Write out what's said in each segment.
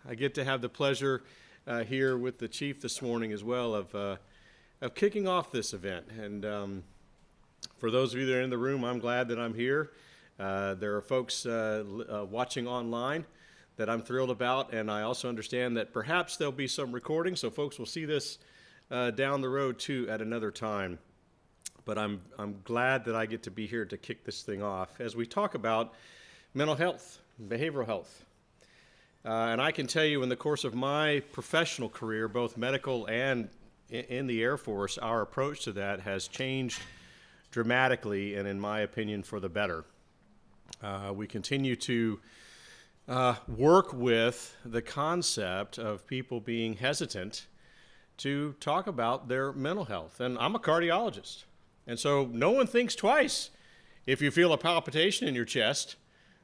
I get to have the pleasure here with the chief this morning as well of kicking off this event. And for those of you that are in the room, I'm glad that I'm here. There are folks watching online that I'm thrilled about, and I also understand that perhaps there'll be some recording, so folks will see this down the road too at another time. But I'm glad that I get to be here to kick this thing off as we talk about mental health, behavioral health. And I can tell you in the course of my professional career, both medical and in the Air Force, our approach to that has changed dramatically and, in my opinion, for the better. We continue to work with the concept of people being hesitant to talk about their mental health. And I'm a cardiologist, and so no one thinks twice if you feel a palpitation in your chest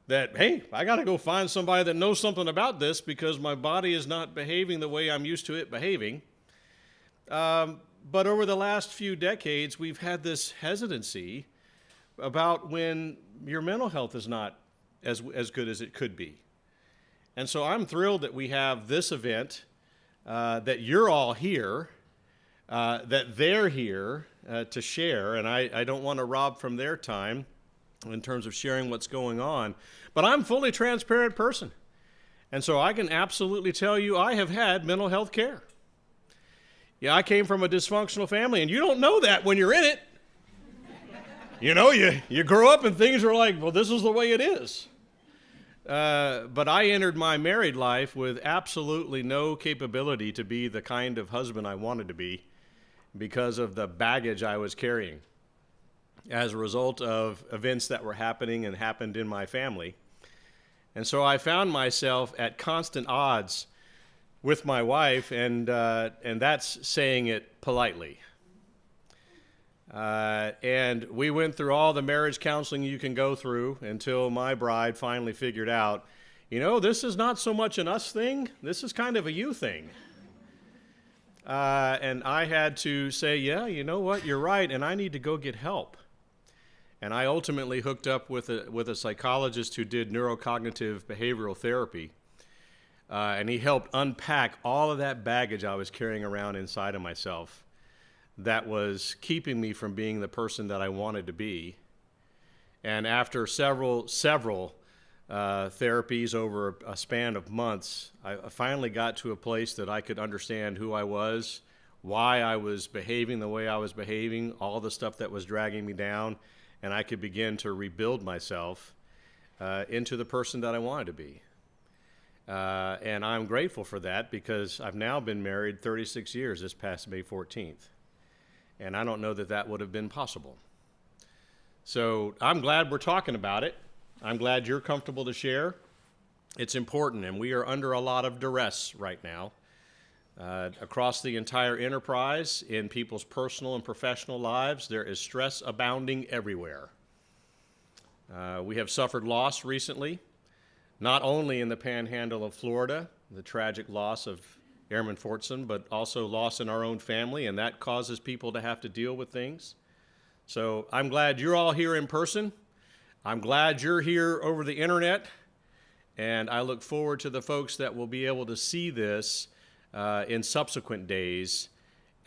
that, hey, I got to go find somebody that knows something about this because my body is not behaving the way I'm used to it behaving. But over the last few decades, we've had this hesitancy about when your mental health is not as good as it could be. And so I'm thrilled that we have this event, that you're all here, that they're here to share, and I don't want to rob from their time in terms of sharing what's going on. But I'm a fully transparent person. And so I can absolutely tell you I have had mental health care. Yeah, I came from a dysfunctional family, and you don't know that when you're in it. You know, you grow up and things are like, well, this is the way it is. But I entered my married life with absolutely no capability to be the kind of husband I wanted to be because of the baggage I was carrying as a result of events that were happening and happened in my family. And so I found myself at constant odds with my wife, and that's saying it politely. And we went through all the marriage counseling you can go through until my bride finally figured out, you know, this is not so much an us thing, this is kind of a you thing. And I had to say, yeah, you know what, you're right, and I need to go get help. And I ultimately hooked up with a psychologist who did neurocognitive behavioral therapy. And he helped unpack all of that baggage I was carrying around inside of myself that was keeping me from being the person that I wanted to be. And after several therapies over a span of months, I finally got to a place that I could understand who I was, why I was behaving the way I was behaving, all the stuff that was dragging me down, and I could begin to rebuild myself into the person that I wanted to be. And I'm grateful for that because I've now been married 36 years this past May 14th. And I don't know that that would have been possible. So I'm glad we're talking about it. I'm glad you're comfortable to share. It's important, and we are under a lot of duress right now across the entire enterprise in people's personal and professional lives. There is stress abounding everywhere. We have suffered loss recently, not only in the panhandle of Florida, the tragic loss of Airman Fortson, but also loss in our own family, and that causes people to have to deal with things. So I'm glad you're all here in person. I'm glad you're here over the internet, and I look forward to the folks that will be able to see this in subsequent days.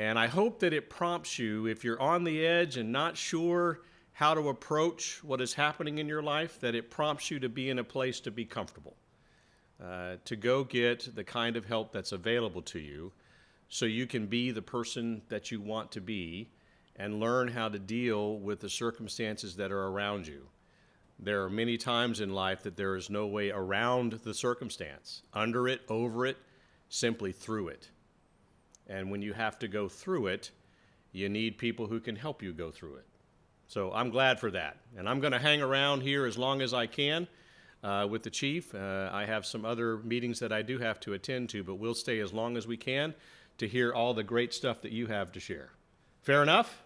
And I hope that it prompts you, if you're on the edge and not sure how to approach what is happening in your life, that it prompts you to be in a place to be comfortable. To go get the kind of help that's available to you so you can be the person that you want to be and learn how to deal with the circumstances that are around you. There are many times in life that there is no way around the circumstance, under it, over it, simply through it. And when you have to go through it, you need people who can help you go through it. So I'm glad for that. And I'm going to hang around here as long as I can. With the chief. I have some other meetings that I do have to attend to, but we'll stay as long as we can to hear all the great stuff that you have to share. Fair enough?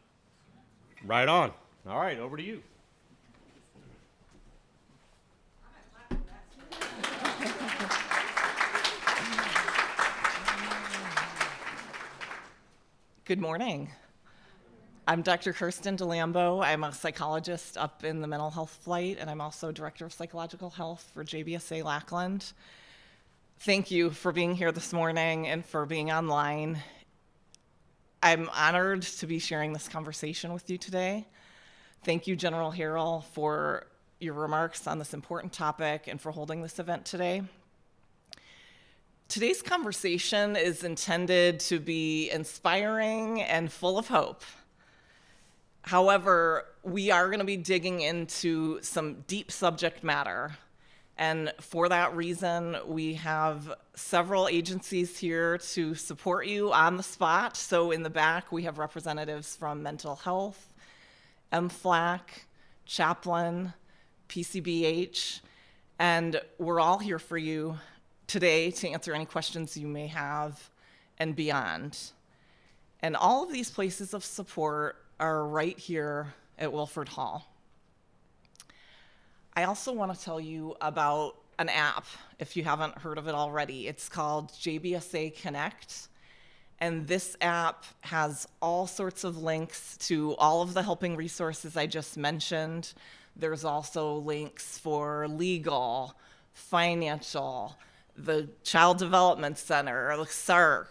Right on. All right, over to you. Good morning. I'm Dr. Kirsten DeLambo. I'm a psychologist up in the mental health flight, and I'm also Director of Psychological Health for JBSA-Lackland. Thank you for being here this morning and for being online. I'm honored to be sharing this conversation with you today. Thank you, General Harrell, for your remarks on this important topic and for holding this event today. Today's conversation is intended to be inspiring and full of hope. However, we are going to be digging into some deep subject matter. And for that reason, we have several agencies here to support you on the spot. So in the back, we have representatives from mental health, MFLAC, Chaplain, PCBH, and we're all here for you today to answer any questions you may have and beyond. And all of these places of support are right here at Wilford Hall. I also want to tell you about an app, if you haven't heard of it already. It's called JBSA Connect, and this app has all sorts of links to all of the helping resources I just mentioned. There's also links for legal, financial, the Child Development Center, the SARC,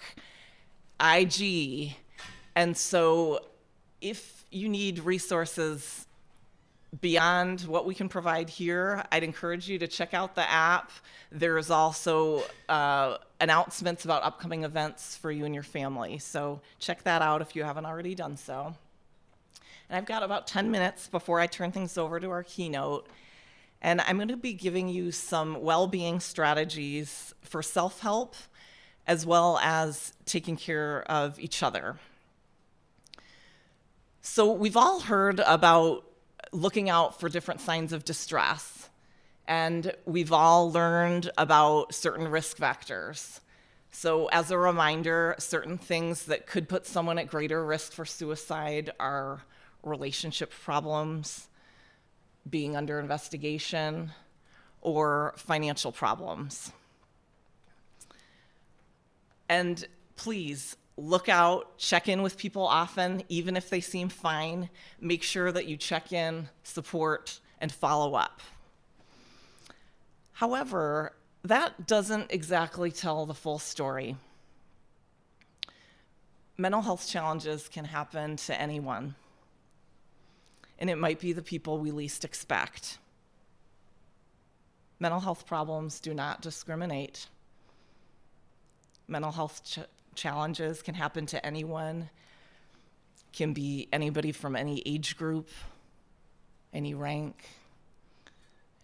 IG, and so if you need resources beyond what we can provide here, I'd encourage you to check out the app. There's also announcements about upcoming events for you and your family. So check that out if you haven't already done so. And I've got about 10 minutes before I turn things over to our keynote. And I'm going to be giving you some well-being strategies for self-help as well as taking care of each other. So we've all heard about looking out for different signs of distress, and we've all learned about certain risk factors. So as a reminder, certain things that could put someone at greater risk for suicide are relationship problems, being under investigation, or financial problems. And please, look out, check in with people often, even if they seem fine. Make sure that you check in, support, and follow up. However, that doesn't exactly tell the full story. Mental health challenges can happen to anyone, and it might be the people we least expect. Mental health problems do not discriminate. Mental health challenges can happen to anyone, can be anybody from any age group, any rank,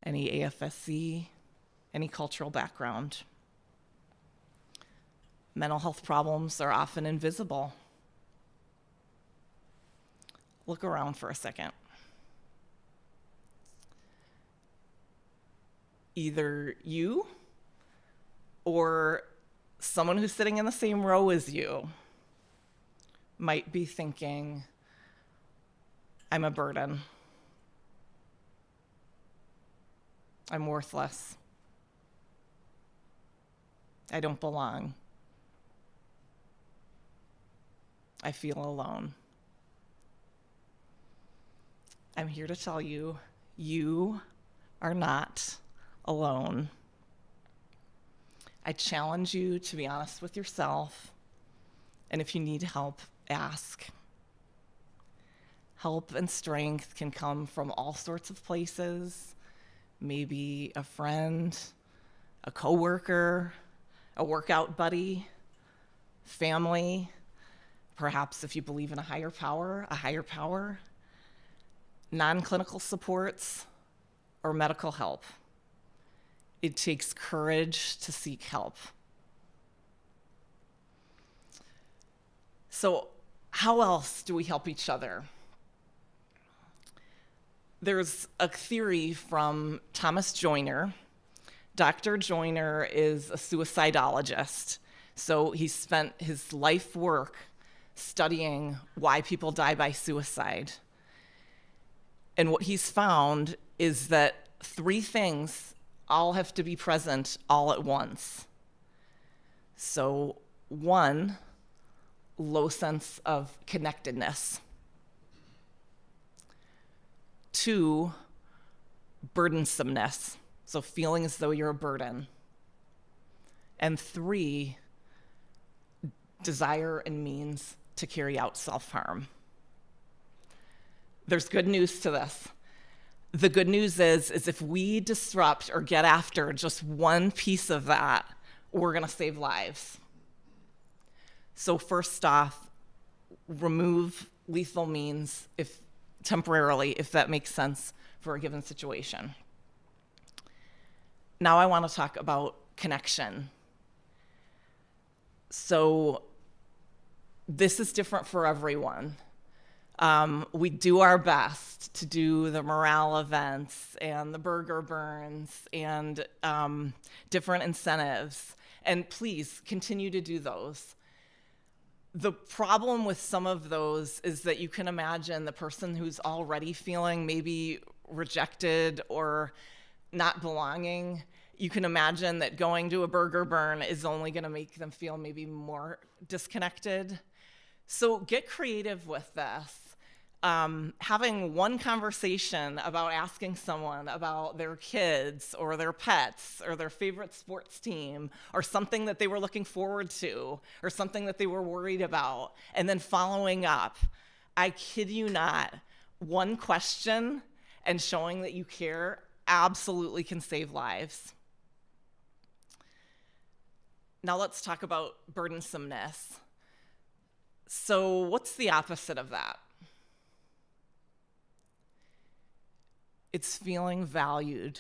any AFSC, any cultural background. Mental health problems are often invisible. Look around for a second. Either you or someone who's sitting in the same row as you might be thinking, I'm a burden. I'm worthless. I don't belong. I feel alone. I'm here to tell you, you are not alone. I challenge you to be honest with yourself, and if you need help, ask. Help and strength can come from all sorts of places, maybe a friend, a coworker, a workout buddy, family, perhaps if you believe in a higher power, non-clinical supports, or medical help. It takes courage to seek help. So, how else do we help each other? There's a theory from Thomas Joyner. Dr. Joyner is a suicidologist. So he spent his life work studying why people die by suicide. And what he's found is that 3 things all have to be present all at once. So 1, low sense of connectedness. 2, burdensomeness, so feeling as though you're a burden. And 3, desire and means to carry out self-harm. There's good news to this. The good news is if we disrupt or get after just one piece of that, we're going to save lives. So first off, remove lethal means temporarily, if that makes sense for a given situation. Now I want to talk about connection. So this is different for everyone. We do our best to do the morale events and the burger burns and different incentives. And please continue to do those. The problem with some of those is that you can imagine the person who's already feeling maybe rejected or not belonging. You can imagine that going to a burger burn is only going to make them feel maybe more disconnected. So get creative with this. Having one conversation about asking someone about their kids or their pets or their favorite sports team or something that they were looking forward to or something that they were worried about, and then following up. I kid you not, one question and showing that you care absolutely can save lives. Now let's talk about burdensomeness. So what's the opposite of that? It's feeling valued.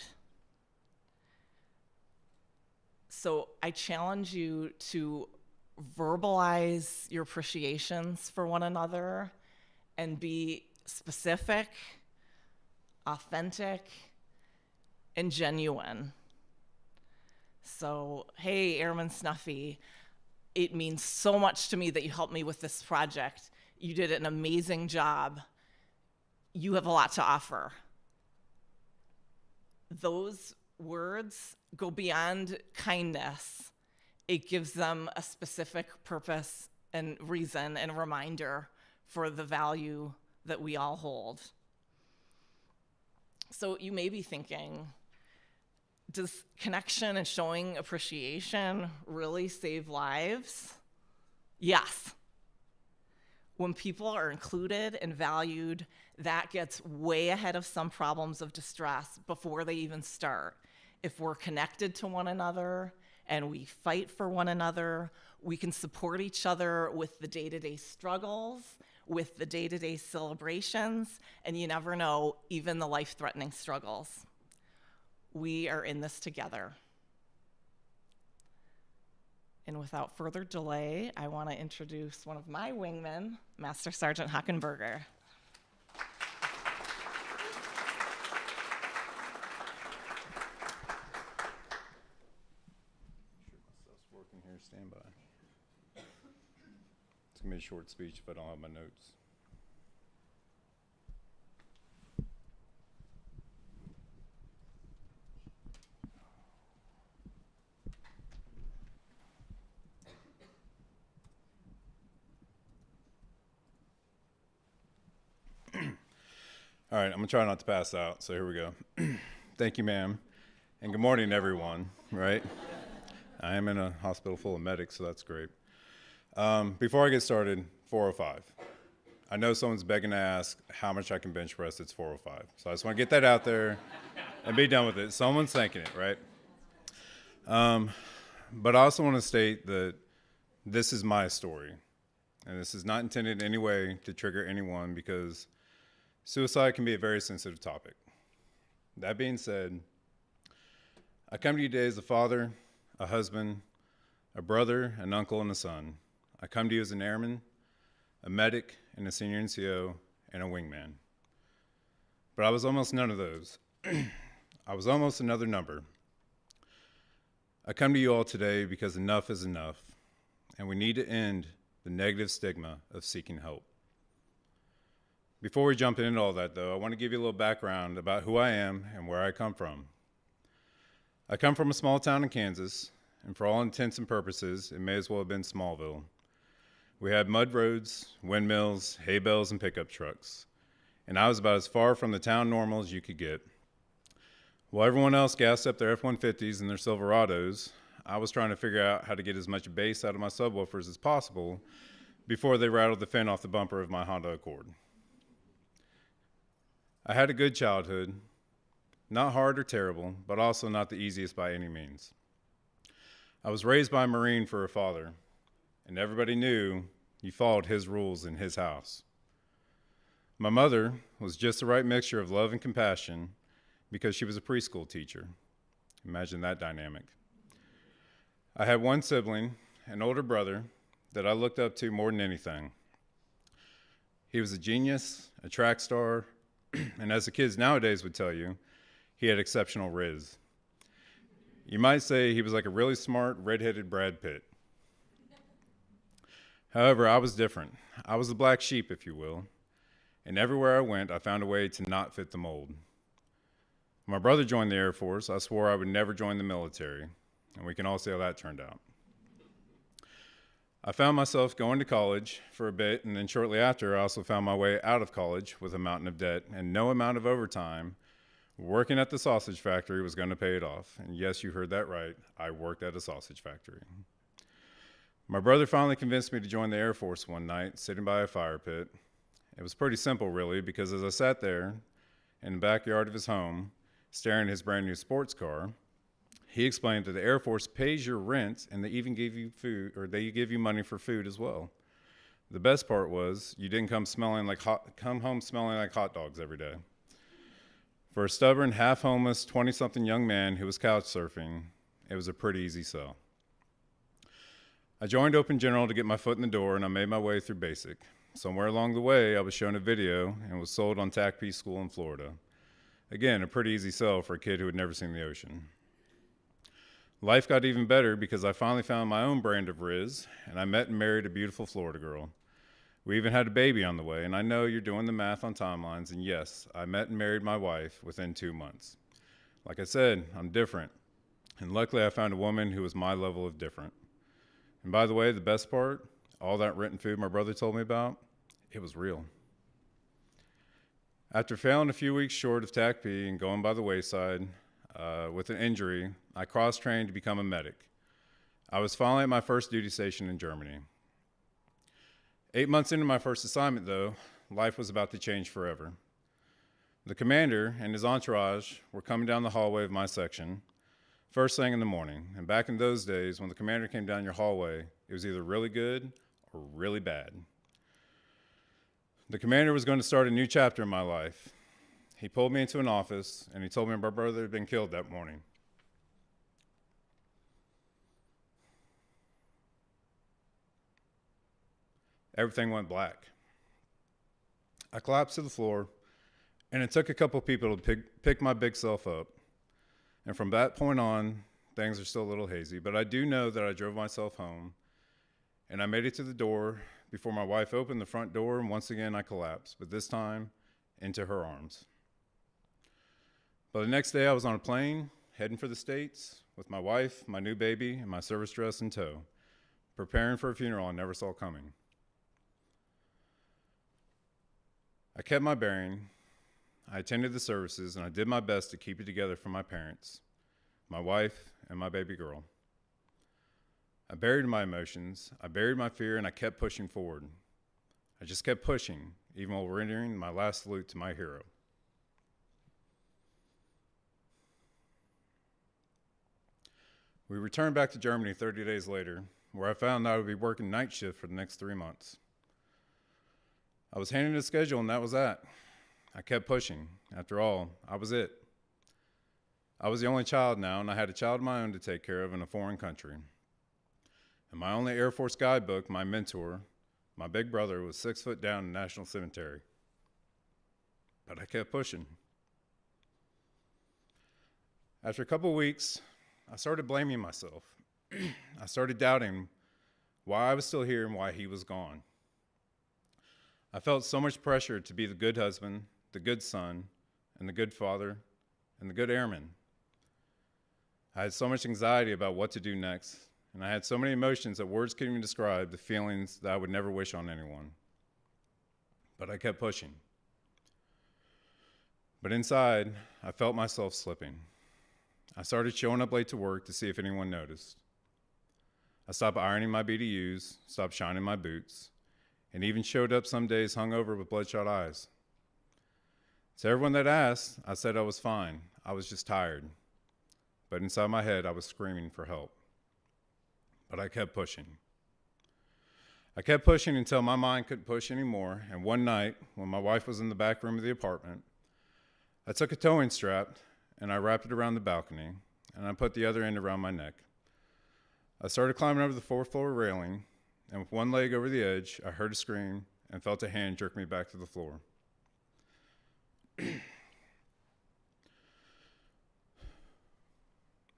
So I challenge you to verbalize your appreciations for one another and be specific, authentic, and genuine. So, hey, Airman Snuffy, it means so much to me that you helped me with this project. You did an amazing job. You have a lot to offer. Those words go beyond kindness. It gives them a specific purpose and reason and a reminder for the value that we all hold. So you may be thinking, does connection and showing appreciation really save lives? Yes. When people are included and valued, that gets way ahead of some problems of distress before they even start. If we're connected to one another and we fight for one another, we can support each other with the day-to-day struggles, with the day-to-day celebrations, and you never know, even the life-threatening struggles. We are in this together. And without further delay, I want to introduce one of my wingmen, Master Sergeant Hockenbarger. Working here, stand by. It's gonna be a short speech if I don't have my notes. All right, I'm gonna try not to pass out, so here we go. Thank you, ma'am, and good morning, everyone, right? I am in a hospital full of medics, so that's great. Before I get started, 405. I know someone's begging to ask how much I can bench press. It's 405. So I just want to get that out there and be done with it. Someone's thinking it, right? But I also want to state that this is my story. And this is not intended in any way to trigger anyone because suicide can be a very sensitive topic. That being said, I come to you today as a father, a husband, a brother, an uncle, and a son. I come to you as an airman, a medic, and a senior NCO, and a wingman. But I was almost none of those. I was almost another number. I come to you all today because enough is enough, and we need to end the negative stigma of seeking help. Before we jump into all that, though, I want to give you a little background about who I am and where I come from. I come from a small town in Kansas, and for all intents and purposes, it may as well have been Smallville. We had mud roads, windmills, hay bales, and pickup trucks, and I was about as far from the town normal as you could get. While everyone else gassed up their F-150s and their Silverados, I was trying to figure out how to get as much bass out of my subwoofers as possible before they rattled the fin off the bumper of my Honda Accord. I had a good childhood, not hard or terrible, but also not the easiest by any means. I was raised by a Marine for a father, and everybody knew you followed his rules in his house. My mother was just the right mixture of love and compassion because she was a preschool teacher. Imagine that dynamic. I had one sibling, an older brother, that I looked up to more than anything. He was a genius, a track star, and as the kids nowadays would tell you, he had exceptional riz. You might say he was like a really smart, red-headed Brad Pitt. However, I was different. I was the black sheep, if you will, and everywhere I went, I found a way to not fit the mold. When my brother joined the Air Force, I swore I would never join the military, and we can all see how that turned out. I found myself going to college for a bit, and then shortly after, I also found my way out of college with a mountain of debt and no amount of overtime. Working at the sausage factory was going to pay it off. And yes, you heard that right. I worked at a sausage factory. My brother finally convinced me to join the Air Force one night, sitting by a fire pit. It was pretty simple, really, because as I sat there in the backyard of his home, staring at his brand new sports car, he explained that the Air Force pays your rent and they even give you food, or they give you money for food as well. The best part was you didn't come home smelling like hot dogs every day. For a stubborn, half-homeless, 20-something young man who was couch surfing, it was a pretty easy sell. I joined Open General to get my foot in the door, and I made my way through basic. Somewhere along the way, I was shown a video and was sold on TACP school in Florida. Again, a pretty easy sell for a kid who had never seen the ocean. Life got even better because I finally found my own brand of Riz, and I met and married a beautiful Florida girl. We even had a baby on the way, and I know you're doing the math on timelines, and yes, I met and married my wife within 2 months. Like I said, I'm different, and luckily I found a woman who was my level of different. And by the way, the best part, all that rent and food my brother told me about, it was real. After failing a few weeks short of TACP and going by the wayside with an injury, I cross-trained to become a medic. I was finally at my first duty station in Germany. 8 months into my first assignment, though, life was about to change forever. The commander and his entourage were coming down the hallway of my section first thing in the morning. And back in those days, when the commander came down your hallway, it was either really good or really bad. The commander was going to start a new chapter in my life. He pulled me into an office, and he told me my brother had been killed that morning. Everything went black. I collapsed to the floor, and it took a couple people to pick my big self up. And from that point on, things are still a little hazy, but I do know that I drove myself home, and I made it to the door before my wife opened the front door, and once again I collapsed, but this time into her arms. But the next day I was on a plane, heading for the States, with my wife, my new baby, and my service dress in tow, preparing for a funeral I never saw coming. I kept my bearing, I attended the services, and I did my best to keep it together for my parents, my wife, and my baby girl. I buried my emotions, I buried my fear, and I kept pushing forward. I just kept pushing, even while rendering my last salute to my hero. We returned back to Germany 30 days later, where I found I would be working night shift for the next 3 months. I was handed a schedule, and that was that. I kept pushing. After all, I was it. I was the only child now, and I had a child of my own to take care of in a foreign country. And my only Air Force guidebook, my mentor, my big brother, was 6 foot down in National Cemetery. But I kept pushing. After a couple of weeks, I started blaming myself. I started doubting why I was still here and why he was gone. I felt so much pressure to be the good husband, the good son, and the good father, and the good airman. I had so much anxiety about what to do next, and I had so many emotions that words couldn't even describe the feelings that I would never wish on anyone. But I kept pushing. But inside, I felt myself slipping. I started showing up late to work to see if anyone noticed. I stopped ironing my BDUs, stopped shining my boots, and even showed up some days hungover with bloodshot eyes. To everyone that asked, I said I was fine. I was just tired. But inside my head, I was screaming for help. But I kept pushing. I kept pushing until my mind couldn't push anymore, and one night, when my wife was in the back room of the apartment, I took a towing strap and I wrapped it around the balcony, and I put the other end around my neck. I started climbing over the fourth floor railing, and with one leg over the edge, I heard a scream and felt a hand jerk me back to the floor.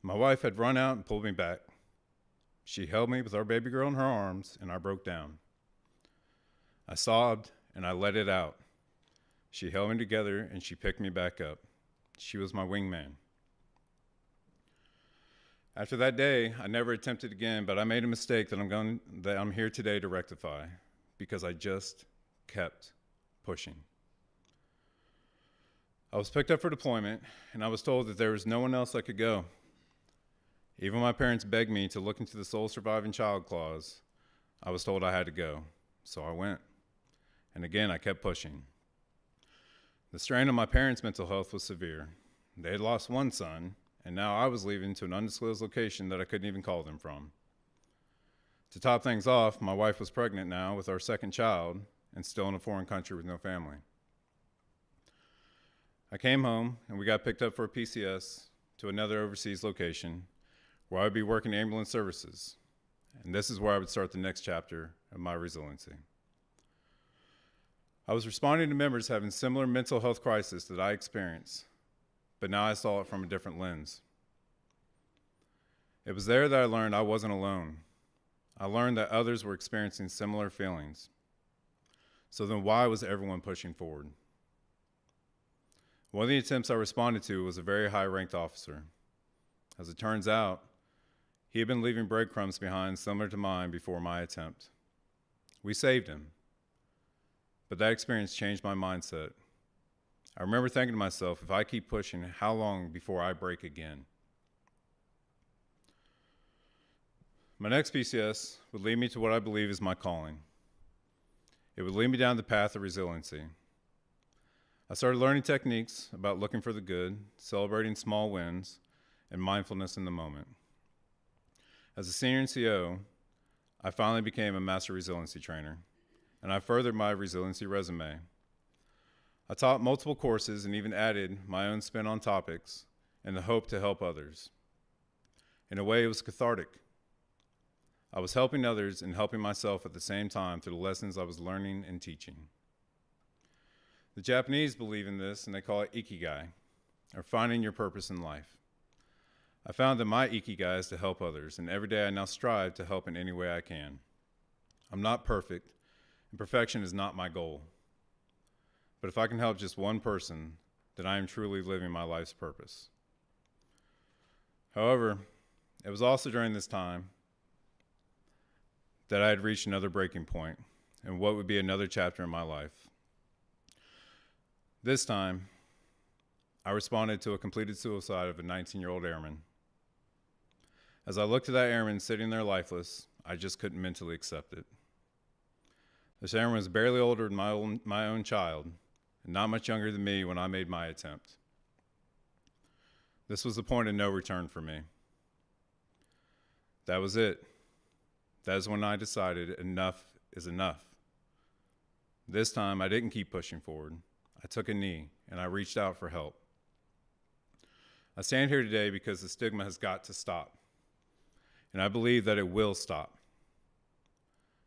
My wife had run out and pulled me back. She held me with our baby girl in her arms, and I broke down. I sobbed, and I let it out. She held me together, and she picked me back up. She was my wingman. After that day, I never attempted again, but I made a mistake that I'm here today to rectify, because I just kept pushing. I was picked up for deployment, and I was told that there was no one else I could go. Even my parents begged me to look into the sole surviving child clause. I was told I had to go, so I went. And again, I kept pushing. The strain on my parents' mental health was severe. They had lost one son, and now I was leaving to an undisclosed location that I couldn't even call them from. To top things off, my wife was pregnant now with our second child and still in a foreign country with no family. I came home, and we got picked up for a PCS to another overseas location where I would be working ambulance services. And this is where I would start the next chapter of my resiliency. I was responding to members having similar mental health crises that I experienced, but now I saw it from a different lens. It was there that I learned I wasn't alone. I learned that others were experiencing similar feelings. So then why was everyone pushing forward? One of the attempts I responded to was a very high-ranked officer. As it turns out, he had been leaving breadcrumbs behind similar to mine before my attempt. We saved him, but that experience changed my mindset. I remember thinking to myself, if I keep pushing, how long before I break again? My next PCS would lead me to what I believe is my calling. It would lead me down the path of resiliency. I started learning techniques about looking for the good, celebrating small wins, and mindfulness in the moment. As a senior NCO, I finally became a master resiliency trainer, and I furthered my resiliency resume. I taught multiple courses and even added my own spin on topics in the hope to help others. In a way, it was cathartic. I was helping others and helping myself at the same time through the lessons I was learning and teaching. The Japanese believe in this, and they call it ikigai, or finding your purpose in life. I found that my ikigai is to help others, and every day I now strive to help in any way I can. I'm not perfect, and perfection is not my goal. But if I can help just one person, then I am truly living my life's purpose. However, it was also during this time that I had reached another breaking point in what would be another chapter in my life. This time, I responded to a completed suicide of a 19-year-old airman. As I looked at that airman sitting there lifeless, I just couldn't mentally accept it. This airman was barely older than my own child, and not much younger than me when I made my attempt. This was the point of no return for me. That was it. That is when I decided enough is enough. This time, I didn't keep pushing forward. I took a knee, and I reached out for help. I stand here today because the stigma has got to stop, and I believe that it will stop.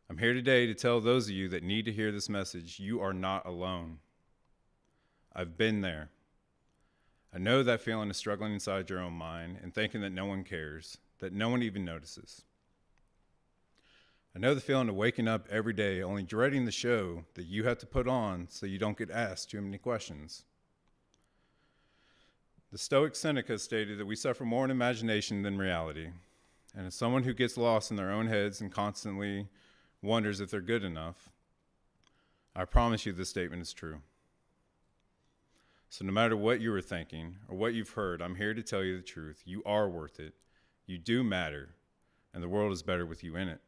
I'm here today to tell those of you that need to hear this message, you are not alone. I've been there. I know that feeling of struggling inside your own mind and thinking that no one cares, that no one even notices. I know the feeling of waking up every day only dreading the show that you have to put on so you don't get asked too many questions. The Stoic Seneca stated that we suffer more in imagination than reality. And as someone who gets lost in their own heads and constantly wonders if they're good enough, I promise you this statement is true. So no matter what you were thinking or what you've heard, I'm here to tell you the truth. You are worth it. You do matter. and the world is better with you in it.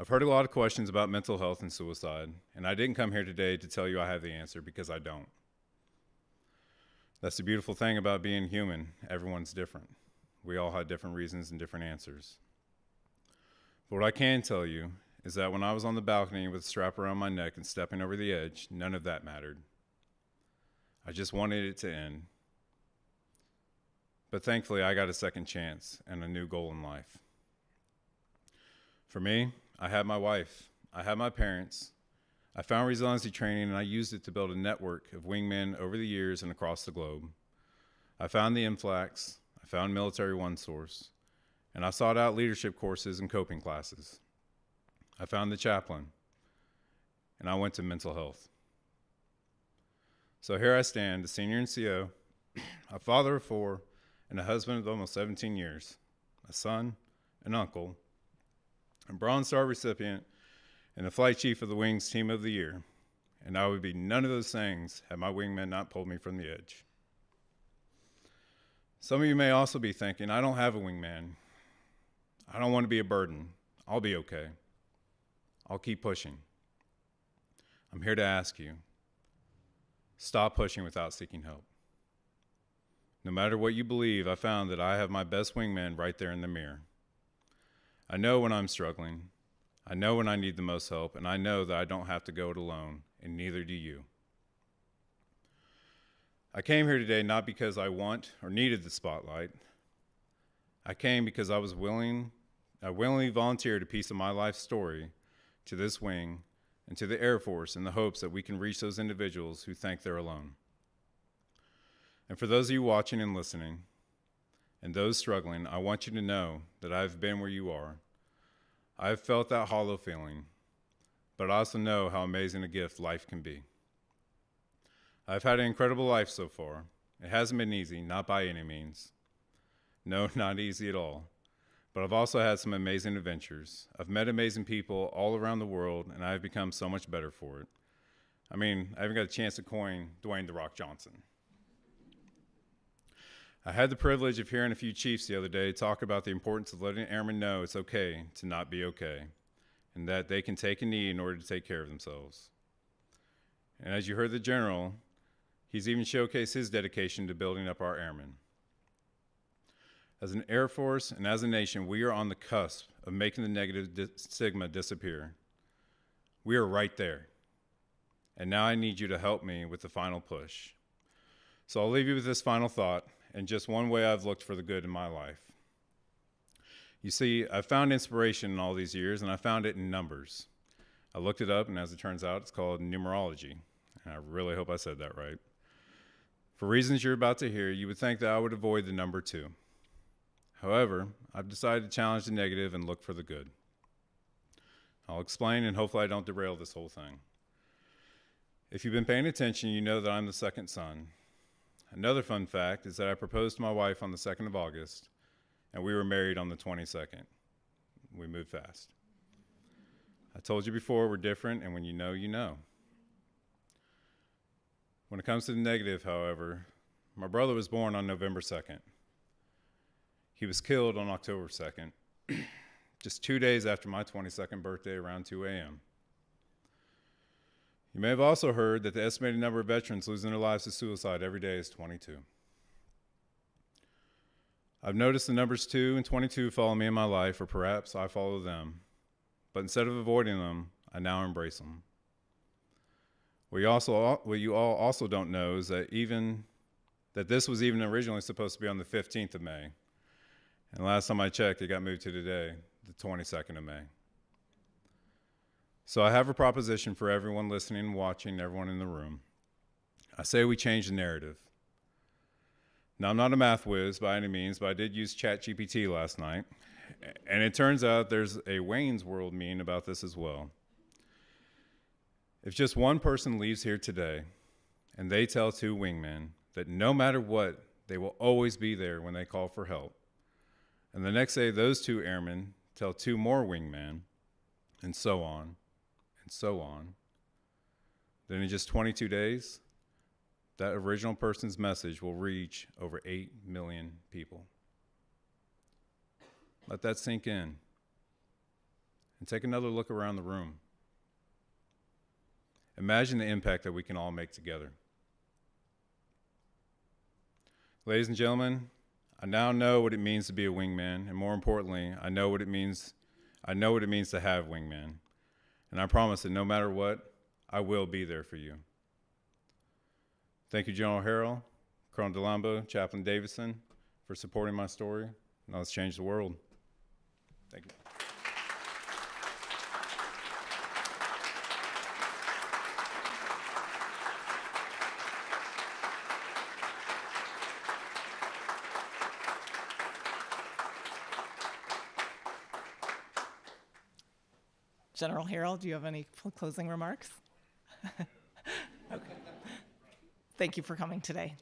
I've heard a lot of questions about mental health and suicide, and I didn't come here today to tell you I have the answer, because I don't. That's the beautiful thing about being human. Everyone's different. We all have different reasons and different answers. But what I can tell you is that when I was on the balcony with a strap around my neck and stepping over the edge, none of that mattered. I just wanted it to end. But thankfully, I got a second chance and a new goal in life. For me, I had my wife, I had my parents, I found resiliency training, and I used it to build a network of wingmen over the years and across the globe. I found the MFLAX, I found Military One Source, and I sought out leadership courses and coping classes. I found the chaplain, and I went to mental health. So here I stand, a senior NCO, a father of 4, and a husband of almost 17 years, a son, an uncle, a Bronze Star recipient, and the flight chief of the Wings Team of the Year. And I would be none of those things had my wingmen not pulled me from the edge. Some of you may also be thinking, I don't have a wingman. I don't want to be a burden. I'll be okay. I'll keep pushing. I'm here to ask you, stop pushing without seeking help. No matter what you believe, I found that I have my best wingman right there in the mirror. I know when I'm struggling. I know when I need the most help, and I know that I don't have to go it alone, and neither do you. I came here today not because I want or needed the spotlight. I came because I willingly volunteered a piece of my life story to this wing and to the Air Force in the hopes that we can reach those individuals who think they're alone. And for those of you watching and listening, and those struggling, I want you to know that I've been where you are. I've felt that hollow feeling, but I also know how amazing a gift life can be. I've had an incredible life so far. It hasn't been easy, not by any means. No, not easy at all. But I've also had some amazing adventures. I've met amazing people all around the world, and I've become so much better for it. I mean, I even got a chance to coin Dwayne "The Rock" Johnson. I had the privilege of hearing a few chiefs the other day talk about the importance of letting airmen know it's okay to not be okay, and that they can take a knee in order to take care of themselves. And as you heard the general, he's even showcased his dedication to building up our airmen. As an Air Force and as a nation, we are on the cusp of making the negative stigma disappear. We are right there. And now I need you to help me with the final push. So I'll leave you with this final thought, and just one way I've looked for the good in my life. You see, I found inspiration in all these years, and I found it in numbers. I looked it up, and as it turns out, it's called numerology. And I really hope I said that right. For reasons you're about to hear, you would think that I would avoid the number 2. However, I've decided to challenge the negative and look for the good. I'll explain, and hopefully I don't derail this whole thing. If you've been paying attention, you know that I'm the second son. Another fun fact is that I proposed to my wife on the 2nd of August, and we were married on the 22nd. We moved fast. I told you before, we're different, and when you know, you know. When it comes to the negative, however, my brother was born on November 2nd. He was killed on October 2nd, just 2 days after my 22nd birthday around 2 a.m. You may have also heard that the estimated number of veterans losing their lives to suicide every day is 22. I've noticed the numbers 2 and 22 follow me in my life, or perhaps I follow them. But instead of avoiding them, I now embrace them. What you all also don't know is that this was even originally supposed to be on the 15th of May. And last time I checked, it got moved to today, the 22nd of May. So I have a proposition for everyone listening and watching, everyone in the room. I say we change the narrative. Now, I'm not a math whiz by any means, but I did use ChatGPT last night. And it turns out there's a Wayne's World meme about this as well. If just one person leaves here today and they tell 2 wingmen that no matter what, they will always be there when they call for help, and the next day those 2 airmen tell 2 more wingmen, and so on, then in just 22 days, that original person's message will reach over 8 million people. Let that sink in. And take another look around the room. Imagine the impact that we can all make together. Ladies and gentlemen, I now know what it means to be a wingman, and more importantly, I know what it means to have wingman. And I promise that no matter what, I will be there for you. Thank you, General Harrell, Colonel DeLambo, Chaplain Davidson, for supporting my story. Now let's change the world. Thank you. General Harrell, do you have any closing remarks? Okay. Thank you for coming today.